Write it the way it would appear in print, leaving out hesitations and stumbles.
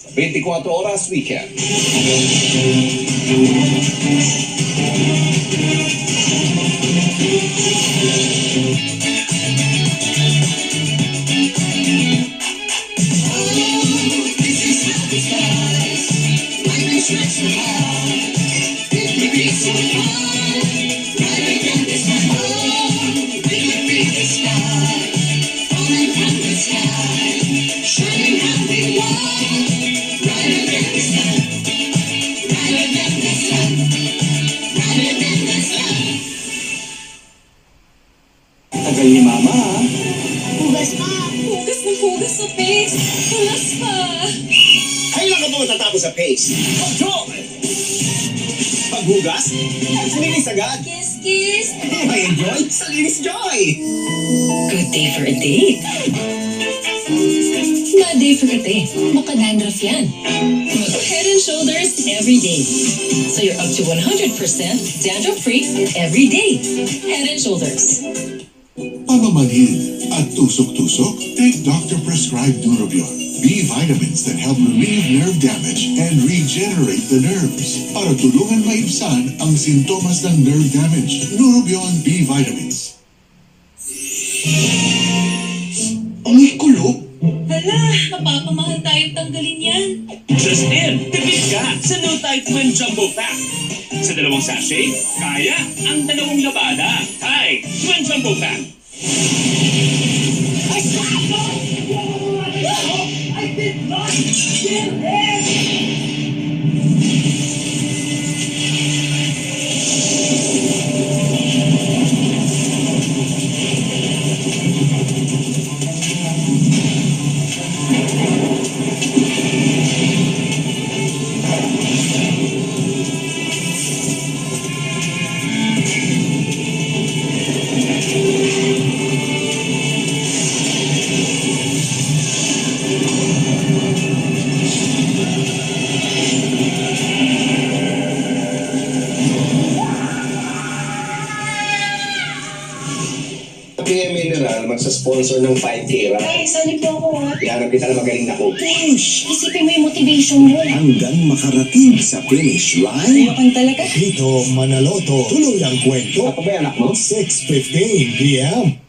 sa 24 Oras Weekend. Tagal ni Mama, ha? Hugas pa. Hugas ng hugas sa face. Hugas pa. Kailan ka ba matatapos sa pace? Control! Paghugas, salinis agad. Kiss, kiss. May enjoy, salinis joy! Good day for a date. Bad day for a day. Baka dandruff yan. Head and Shoulders every day. So you're up to 100% dandruff-free every day. Head and Shoulders. Pamamanhid at tusok-tusok, take doctor-prescribed Neurobion. B vitamins that help relieve nerve damage and regenerate the nerves para tulungan maibsan ang sintomas ng nerve damage. Neurobion B vitamins. Ang kulo? Hala, mapapamahal tayong tanggalin yan. Just in, tipid ka sa No Type Men Jumbo Pack. Sa dalawang sachet, kaya ang dalawang labada. Hi, Men Jumbo Pack. I did not kill him! PM Mineral, magsa-sponsor ng 5K ride. Ay, sali po ako ha. Ihanap kita na magaling na coach. Push! Isipin mo yung motivation mo. Hanggang makarating sa finish line. Ayokang talaga. Dito, Manaloto. Tuloy ang kwento. Ako ba yung anak mo? 6:15 p.m.